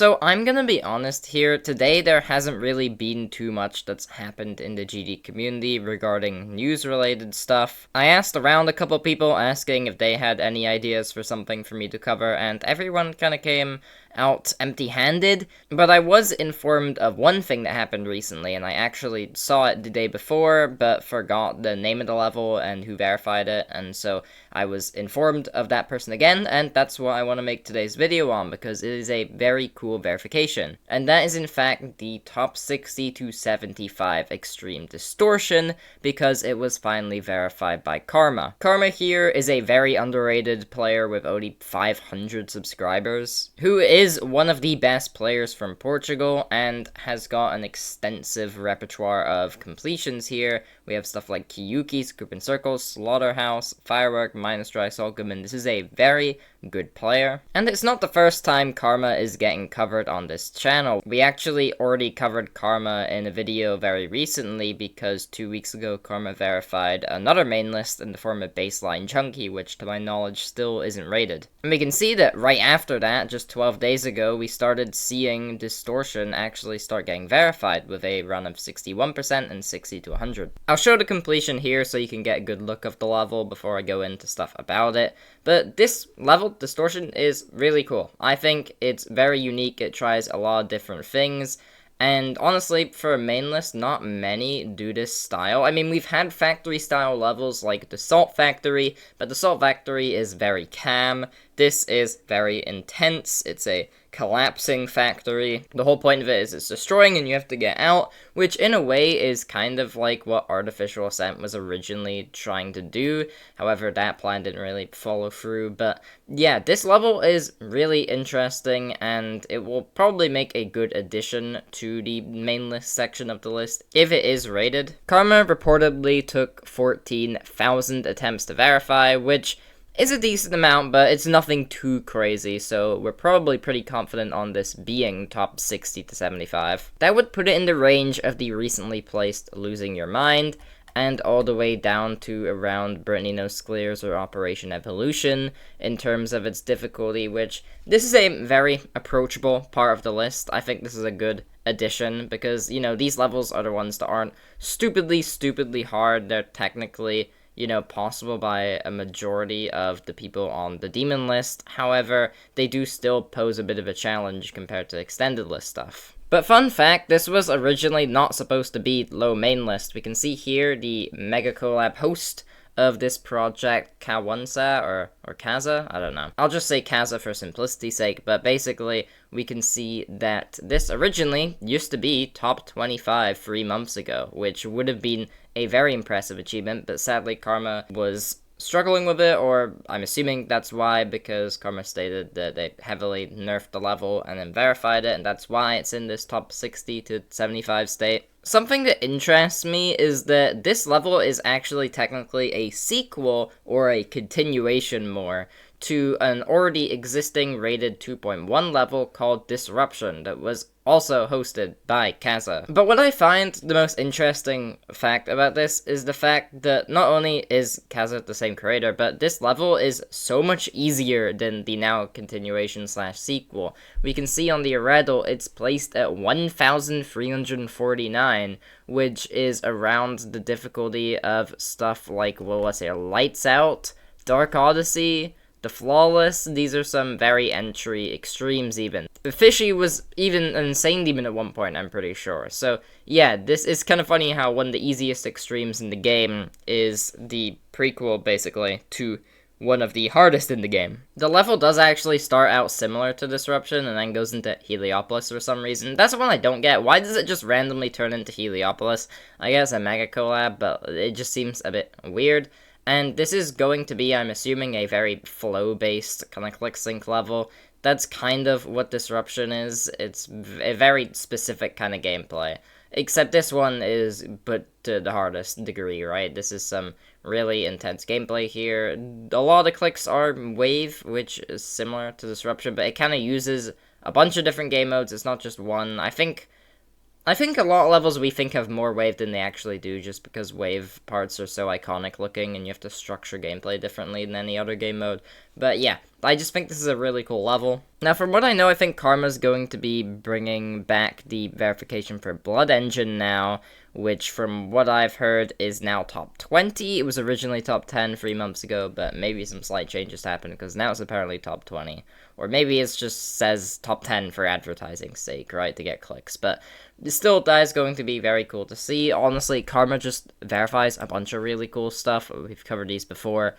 So I'm gonna be honest here, today there hasn't really been too much that's happened in the GD community regarding news-related stuff. I asked around a couple people asking if they had any ideas for something for me to cover, and everyone kinda came out empty-handed, but I was informed of one thing that happened recently, and I actually saw it the day before, but forgot the name of the level and who verified it, and so I was informed of that person again, and that's what I want to make today's video on, because it is a very cool verification. And that is in fact the top 60 to 75 extreme distortion, because it was finally verified by Karma. Karma here is a very underrated player with only 500 subscribers, who is one of the best players from Portugal, and has got an extensive repertoire of completions here. We have stuff like Kiyuki, Scoop and Circles, Slaughterhouse, Firework, Minus Dry Sorghum, and this is a very good player. And it's not the first time Karma is getting covered on this channel. We actually already covered Karma in a video very recently, because 2 weeks ago Karma verified another main list in the form of Baseline Chunky, which to my knowledge still isn't rated. And we can see that right after that, just 12 days ago, we started seeing Distortion actually start getting verified with a run of 61% and 60 to 100. I'll show the completion here so you can get a good look of the level before I go into stuff about it, but this level, Distortion, is really cool. I think it's very unique, it tries a lot of different things, and honestly, for a main list, not many do this style. I mean, we've had factory style levels like the Salt Factory, but the Salt Factory is very calm. This is very intense. It's a collapsing factory. The whole point of it is it's destroying and you have to get out, which in a way is kind of like what Artificial Ascent was originally trying to do. However, that plan didn't really follow through. But yeah, this level is really interesting, and it will probably make a good addition to the main list section of the list if it is rated. Karma reportedly took 14,000 attempts to verify, which is a decent amount, but it's nothing too crazy, so we're probably pretty confident on this being top 60 to 75. That would put it in the range of the recently placed Losing Your Mind, and all the way down to around Brittany No Clears or Operation Evolution in terms of its difficulty, which this is a very approachable part of the list. I think this is a good addition, because, you know, these levels are the ones that aren't stupidly hard. They're technically, you know, possible by a majority of the people on the demon list. However, they do still pose a bit of a challenge compared to extended list stuff. But fun fact, this was originally not supposed to be low main list. We can see here the mega collab host of this project, Kawansa, or Kaza, I don't know. I'll just say Kaza for simplicity's sake, but basically, we can see that this originally used to be top 25 3 months ago, which would have been a very impressive achievement, but sadly Karma was struggling with it, or I'm assuming that's why, because Karma stated that they heavily nerfed the level and then verified it, and that's why it's in this top 60 to 75 state. Something that interests me is that this level is actually technically a sequel, or a continuation more, to an already existing rated 2.1 level called Disruption that was also hosted by Kaza. But what I find the most interesting fact about this is the fact that not only is Kaza the same creator, but this level is so much easier than the now continuation slash sequel. We can see on the Irreddle it's placed at 1,349, which is around the difficulty of stuff like, well, let's say Lights Out, Dark Odyssey, The Flawless. These are some very entry extremes even. The Fishy was even an insane demon at one point, I'm pretty sure. So yeah, this is kind of funny how one of the easiest extremes in the game is the prequel, basically, to one of the hardest in the game. The level does actually start out similar to Disruption and then goes into Heliopolis for some reason. That's the one I don't get. Why does it just randomly turn into Heliopolis? I guess a mega collab, but it just seems a bit weird. And this is going to be, I'm assuming, a very flow-based kind of click-sync level. That's kind of what Disruption is. It's a very specific kind of gameplay. Except this one is put to the hardest degree, right? This is some really intense gameplay here. A lot of the clicks are wave, which is similar to Disruption, but it kind of uses a bunch of different game modes. It's not just one. I think a lot of levels we think have more wave than they actually do, just because wave parts are so iconic looking and you have to structure gameplay differently than any other game mode. But yeah, I just think this is a really cool level. Now, from what I know, I think Karma's going to be bringing back the verification for Blood Engine now, which from what I've heard is now top 20. It was originally top 10 3 months ago, but maybe some slight changes happened because now it's apparently top 20. Or maybe it just says top 10 for advertising's sake, right, to get clicks. But still, that is going to be very cool to see. Honestly, Karma just verifies a bunch of really cool stuff. We've covered these before.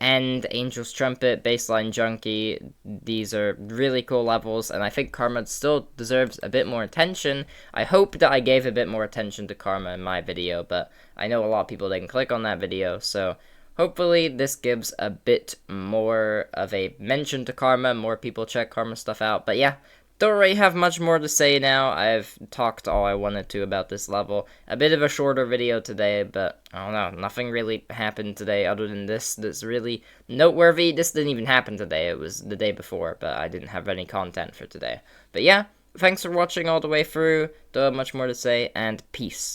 End, Angel's Trumpet, Baseline Junkie, these are really cool levels, and I think Karma still deserves a bit more attention. I hope that I gave a bit more attention to Karma in my video, but I know a lot of people didn't click on that video, so hopefully this gives a bit more of a mention to Karma, more people check Karma stuff out. But yeah, don't really have much more to say now. I've talked all I wanted to about this level. A bit of a shorter video today, but I don't know, nothing really happened today other than this that's really noteworthy. This didn't even happen today, it was the day before, but I didn't have any content for today. But yeah, thanks for watching all the way through. Don't have much more to say, and peace.